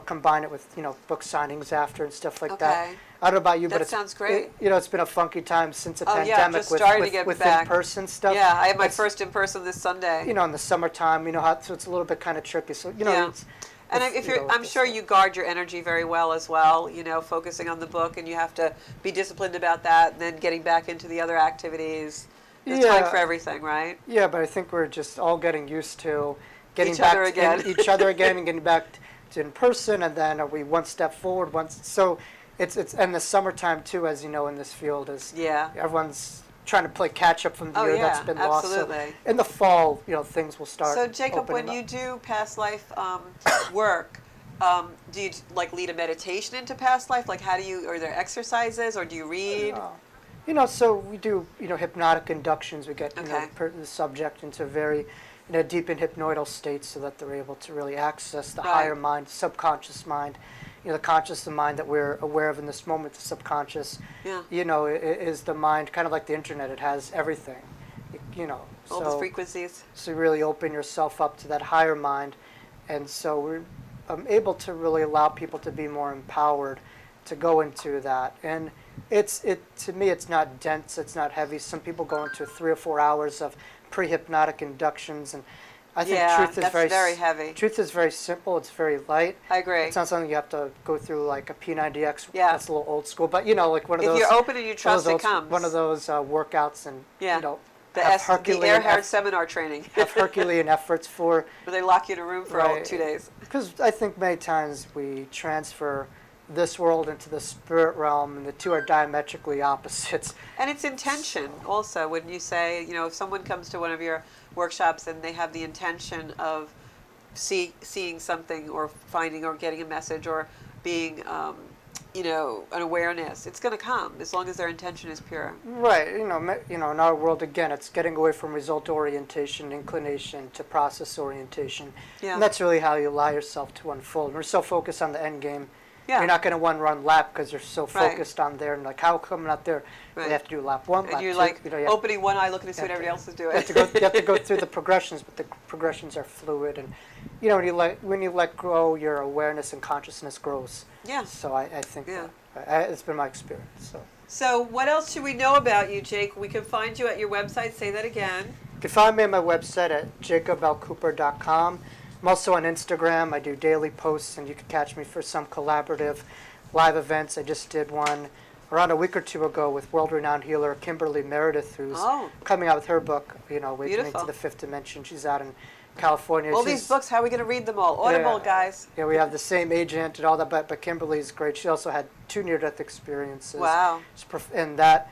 combine it with book signings after and stuff like that. Okay. I don't know about you, That but sounds great. it's been a funky time since the Oh, yeah, pandemic just starting to get with back. in-person stuff. Yeah, I have my It's- first in person this Sunday. in the summertime, so it's a little bit kind of tricky. So Yeah. it's, And if, if you you're, know, I'm it's, sure you guard your energy very well as well. Focusing on the book, and you have to be disciplined about that, and then getting back into the other activities. There's time Yeah. for everything, right? Yeah, but I think we're just all getting used to getting Each back other to again. each other again, and getting back to in person, and then are we one step forward once. So it's and the summertime too, as you know, in this field is Yeah. everyone's trying to play catch up from the Oh, year yeah, that's been lost. absolutely. So in the fall, things will start. So Jacob, opening when you up. do past life work, do you lead a meditation into past life? Like, are there exercises, or do you read? So we do, hypnotic inductions. We get, Okay. the subject into very, deep in hypnoidal states, so that they're able to really access the Right. higher mind, subconscious mind. The conscious mind that we're aware of in this moment, the subconscious, Yeah. is the mind, kind of like the internet. It has everything, All the frequencies. So you really open yourself up to that higher mind, and so we're able to really allow people to be more empowered to go into that. And to me, it's not dense, it's not heavy. Some people go into 3 or 4 hours of pre-hypnotic inductions, and I think Yeah, truth is that's very heavy. Truth is very simple. It's very light. I agree. It's not something you have to go through like a P90X. Yeah. That's a little old school, but like one of If those. you're open and you trust, it one of those- comes. One of those workouts, and Yeah. The have the Earhart seminar training, have Herculean efforts for. where they lock you in a room for Right. 2 days. Because I think many times we transfer this world into the spirit realm, and the two are diametrically opposites. And it's intention also. When you say, if someone comes to one of your workshops and they have the intention of seeing something or finding or getting a message or being, an awareness, it's going to come as long as their intention is pure. Right. In our world, again, it's getting away from result orientation, inclination, to process orientation. Yeah. And that's really how you allow yourself to unfold. We're so focused on the end game. Yeah. You're not going to run lap because you're so Right. focused on there. And like, how come not there? Right. We have to do lap one, And lap you're two. like you have opening one eye, looking to see what Yeah. everybody else is doing. you have to go through the progressions, but the progressions are fluid. And when you let go, your awareness and consciousness grows. Yeah. So I think Yeah. it's been my experience. So what else should we know about you, Jake? We can find you at your website. Say that again. You can find me on my website at jacobelcooper.com. I'm also on Instagram. I do daily posts, and you can catch me for some collaborative live events. I just did one around a week or two ago with world-renowned healer Kimberly Meredith, who's coming out with her book, Awakening Beautiful. to the Fifth Dimension. She's out in California. All these books, how are we going to read them all? Audible, guys. Yeah, we have the same agent and all that, but Kimberly's great. She also had 2 near-death experiences. Wow. And that,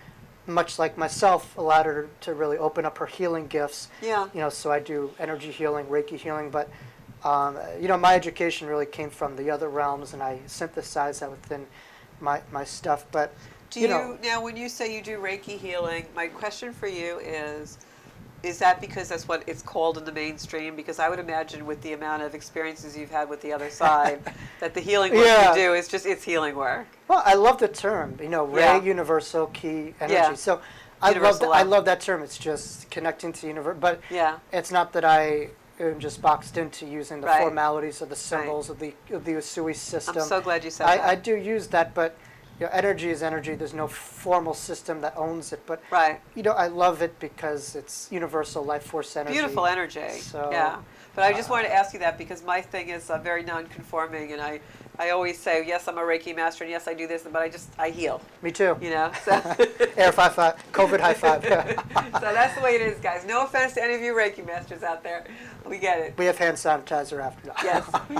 much like myself, allowed her to really open up her healing gifts. Yeah. So I do energy healing, Reiki healing, but my education really came from the other realms, and I synthesize that within my stuff. But now when you say you do Reiki healing, my question for you is that because that's what it's called in the mainstream? Because I would imagine with the amount of experiences you've had with the other side, that the healing work you do is it's healing work. Well, I love the term, Ray, universal, key, energy. Yeah. So I love that term. It's just connecting to the universe. But it's not that I am just boxed into using the formalities of the symbols of the Usui system. I'm so glad you said that. I do use that, but energy is energy. There's no formal system that owns it. But I love it because it's universal life force energy. Beautiful energy. So, yeah. But I just wanted to ask you that because my thing is very non-conforming, and I always say, yes, I'm a Reiki master, and yes, I do this, but I heal. Me too. So. Air 5-5, COVID high five. So that's the way it is, guys. No offense to any of you Reiki masters out there. We get it. We have hand sanitizer after that. Yes, we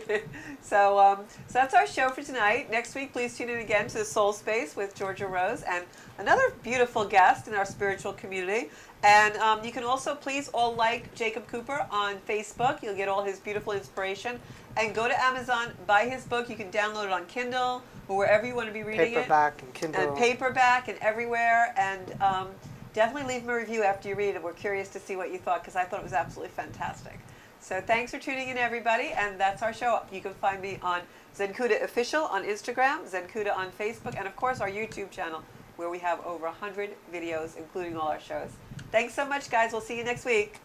do. So that's our show for tonight. Next week, please tune in again to the Soul Space with Georgia Rose and another beautiful guest in our spiritual community. And you can also please all like Jacob Cooper on Facebook. You'll get all his beautiful inspiration. And go to Amazon, buy his book. You can download it on Kindle or wherever you want to be reading Paperback and Kindle. And paperback and everywhere. And definitely leave him a review after you read it. We're curious to see what you thought because I thought it was absolutely fantastic. So thanks for tuning in, everybody. And that's our show. You can find me on Zenkuda Official on Instagram, Zenkuda on Facebook, and, of course, our YouTube channel where we have over 100 videos, including all our shows. Thanks so much, guys. We'll see you next week.